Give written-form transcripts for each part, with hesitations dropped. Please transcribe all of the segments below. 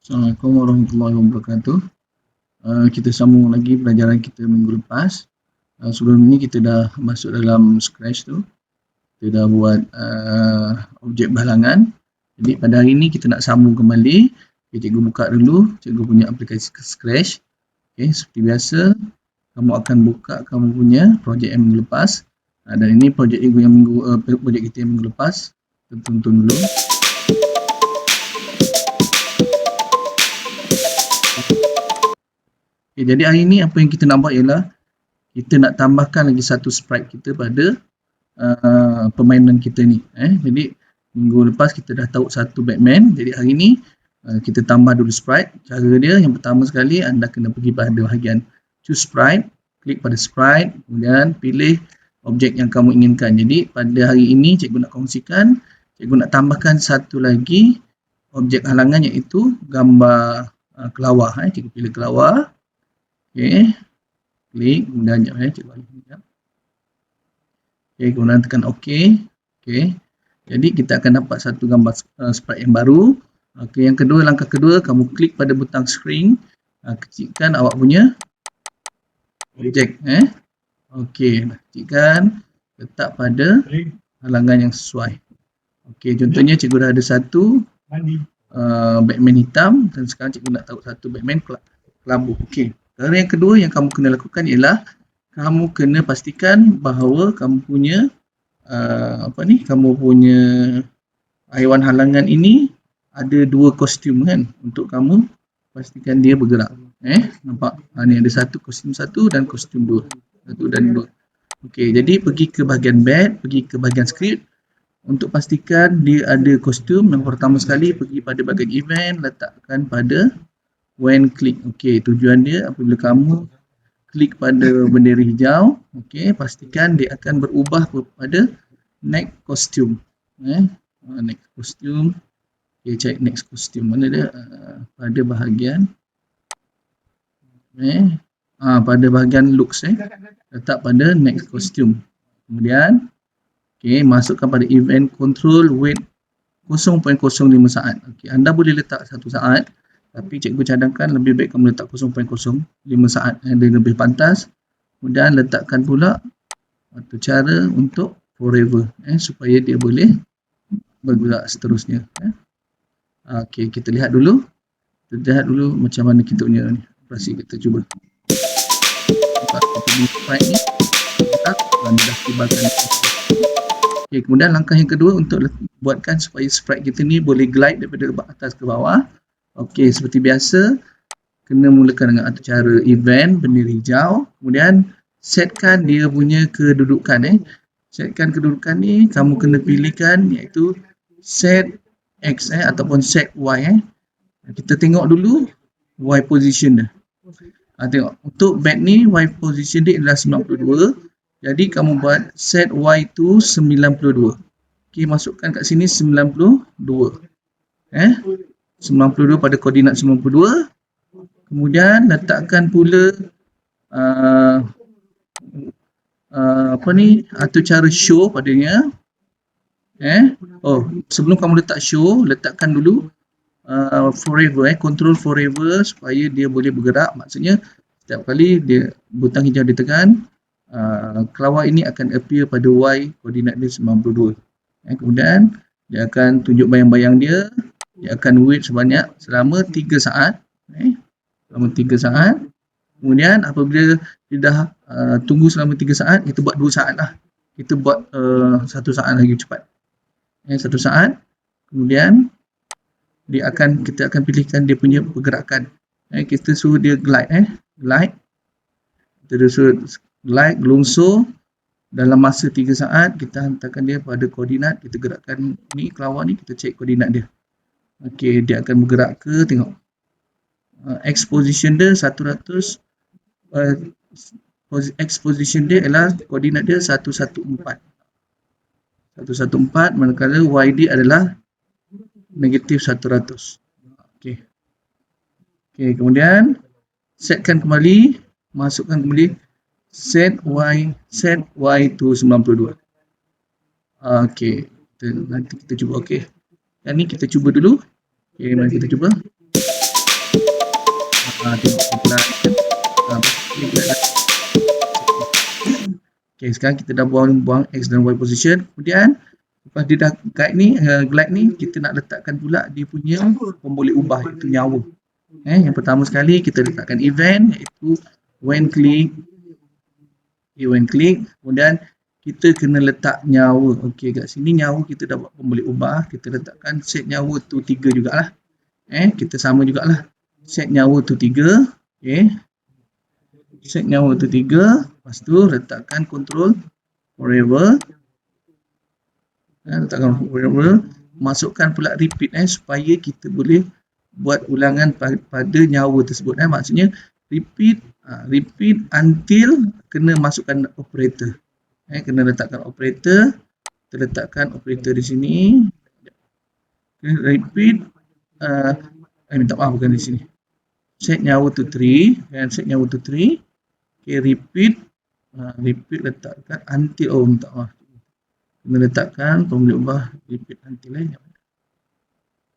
Assalamualaikum warahmatullahi wabarakatuh. Kita sambung lagi pelajaran kita minggu lepas. Sebelum ini kita dah masuk dalam Scratch tu. Kita dah buat objek berhalangan. Jadi pada hari ini kita nak sambung kembali. Okay, cikgu buka dulu cikgu punya aplikasi Scratch. Okay, seperti biasa, kamu akan buka kamu punya projek yang minggu lepas. Dan ini projek kita yang minggu lepas. Kita tonton dulu. Okay, jadi hari ini apa yang kita nak buat ialah kita nak tambahkan lagi satu sprite kita pada permainan kita ni. Jadi minggu lepas kita dah tahu satu Batman. Jadi hari ni kita tambah dulu sprite. Cara dia yang pertama sekali anda kena pergi pada bahagian choose sprite, klik pada sprite, kemudian pilih objek yang kamu inginkan. Jadi pada hari ini cikgu nak kongsikan, cikgu nak tambahkan satu lagi objek halangan iaitu gambar kelawar. Cikgu pilih kelawar. Okey. Klik, kemudian cikgu balik sekejap. Okey, kemudian tekan OK. Okey. Jadi kita akan dapat satu gambar sprite yang baru. Okey, yang kedua, langkah kedua, kamu klik pada butang screen, kecilkan awak punya objek. Okey, kecilkan, letak pada halangan yang sesuai. Okey, contohnya cikgu dah ada satu Batman hitam dan sekarang cikgu nak tahu satu Batman kelabu. Okey. Cara yang kedua yang kamu kena lakukan ialah kamu kena pastikan bahawa kamu punya kamu punya haiwan halangan ini ada dua kostum kan, untuk kamu pastikan dia bergerak. Nampak? Ni ada satu kostum satu dan kostum dua. Satu dan dua. Okey, jadi pergi ke bahagian bat, pergi ke bahagian script. Untuk pastikan dia ada kostum, yang pertama sekali pergi pada bahagian event, letakkan pada when click. Okey, tujuan dia apabila kamu klik pada bendera hijau, okey, pastikan dia akan berubah kepada next costume. Next costume. Okey, cek next costume. Mana dia? Pada bahagian pada bahagian looks. Letak pada next costume. Kemudian okey, masukkan pada event control wait 0.05 saat. Okey, anda boleh letak 1 saat. Tapi cikgu cadangkan lebih baik kamu letak 0.05 saat. Dia lebih pantas. Kemudian letakkan pula satu cara untuk forever. Supaya dia boleh bergerak seterusnya. Okey, kita lihat dulu. Kita lihat dulu macam mana kita punya ni. Operasi kita cuba. Kita pilih sprite ni. Kita dah tibakan. Okey, kemudian langkah yang kedua untuk buatkan supaya sprite kita ni boleh glide daripada atas ke bawah. Okey, seperti biasa, kena mulakan dengan cara event, bendera hijau. Kemudian, setkan dia punya kedudukan. Setkan kedudukan ni, kamu kena pilihkan iaitu set X ataupun set Y. Kita tengok dulu Y position dia. Tengok, untuk bat ni, Y position dia adalah 92. Jadi, kamu buat set Y to 92. Okey, masukkan kat sini 92. 92 pada koordinat 92. Kemudian letakkan pula atau cara show padanya. Sebelum kamu letak show, letakkan dulu forever, control forever supaya dia boleh bergerak. Maksudnya setiap kali dia butang hijau ditekan, kelawar ini akan appear pada Y, koordinat dia 92. Kemudian dia akan tunjuk bayang-bayang dia. Dia akan wait selama 3 saat. Selama 3 saat. Kemudian apabila dia dah tunggu selama 3 saat, kita buat 2 saat lah. Kita buat 1 saat lagi cepat. 1 saat. Kemudian kita akan pilihkan dia punya pergerakan. Kita suruh dia glide. Glide. Kita suruh glide, gelongsor. Dalam masa 3 saat, kita hantarkan dia pada koordinat. Kita gerakkan ni, kelawar ni, kita cek koordinat dia. Okey, dia akan bergerak ke, tengok. X position dia 100. X position dia adalah koordinat dia 114. 114 manakala Y dia adalah negatif 100. Okey. Okey, kemudian setkan kembali, masukkan kembali set Y to 92. Okey, nanti kita cuba. Okey. Yang ni kita cuba dulu. Okey, mari kita cuba. tengok headline kan. Klik lah. Okay, sekarang kita dah buang X dan Y position. Kemudian lepas dia dah glide ni, kita nak letakkan pula dia punya pemboleh ubah, iaitu nyawa. Yang pertama sekali kita letakkan event, iaitu when click. Kemudian kita kena letak nyawa. Okey, kat sini nyawa kita dah buat pemboleh ubah. Kita letakkan set nyawa tu 3 jugalah. Kita sama jugalah. Set nyawa tu 3. Okey. Set nyawa tu 3. Lepas tu letakkan control forever. Letakkan forever. Masukkan pula repeat supaya kita boleh buat ulangan pada nyawa tersebut. Maksudnya repeat until kena masukkan operator. Kena letakkan operator. Kita letakkan operator di sini. Repeat. Minta maaf, bukan di sini. Set nyawa to 3. Set nyawa to 3. Okay, repeat. Repeat letakkan until. Minta maaf. Kena letakkan pemboleh ubah repeat until.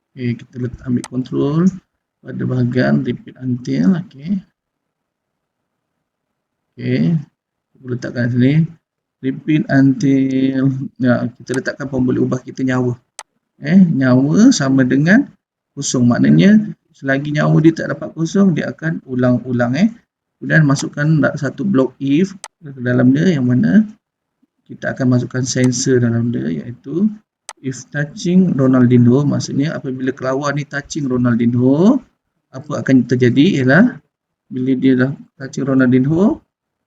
Okay, kita ambil control pada bahagian repeat until. Okay. Kita letakkan sini repeat until. Kita letakkan pemboleh ubah kita nyawa. Nyawa sama dengan kosong. Maknanya selagi nyawa dia tak dapat kosong, dia akan ulang-ulang. Kemudian masukkan satu blok if ke dalam dia, yang mana kita akan masukkan sensor dalam dia, iaitu if touching Ronaldinho. Maksudnya apabila kelawar ni touching Ronaldinho, apa akan terjadi ialah bila dia dah touching Ronaldinho,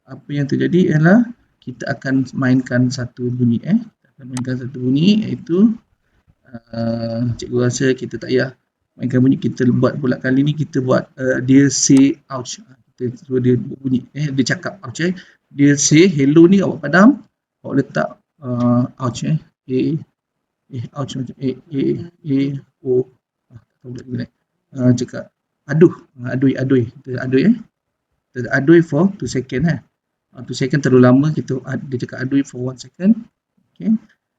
apa yang terjadi ialah kita akan mainkan satu bunyi. Kita akan mainkan satu bunyi, iaitu cikgu rasa kita tak payah mainkan bunyi. Kita buat pula kali ni, kita buat dia say ouch. Kita suruh dia bunyi, dia cakap ouch. Dia say hello ni awak padam, awak letak ouch. Ouch macam o. Tak tahu pula guna. Cakap aduh. Kita aduh for 2 second. 2 second terlalu lama, dia cakap aduh for 1 second. Okay.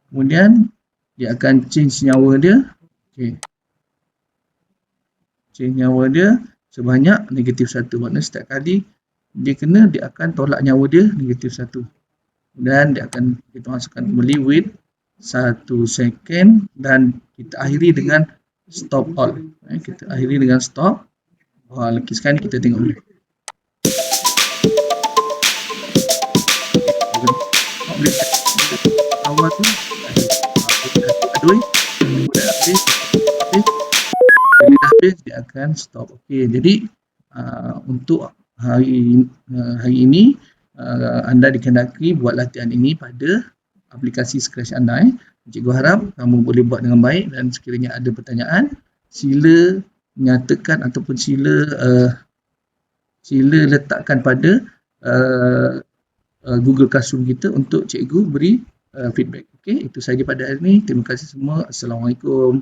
Kemudian dia akan change nyawa dia. Okay. Change nyawa dia sebanyak -1. Maknanya setiap kali dia kena, dia akan tolak nyawa dia -1. Dan dia akan, kita masukkan kembali wait 1 second dan kita akhiri dengan stop all. Kita akhiri dengan stop. Sekarang kita tengok dulu. Awal tu aduh, dah habis. Bila dah habis, dia akan stop. Okey, jadi untuk hari ini anda dikehendaki buat latihan ini pada aplikasi Scratch anda. Cikgu harap kamu boleh buat dengan baik, dan sekiranya ada pertanyaan, sila nyatakan ataupun sila letakkan pada Google Classroom kita untuk cikgu beri feedback. Okey, itu sahaja pada hari ini. Terima kasih semua. Assalamualaikum.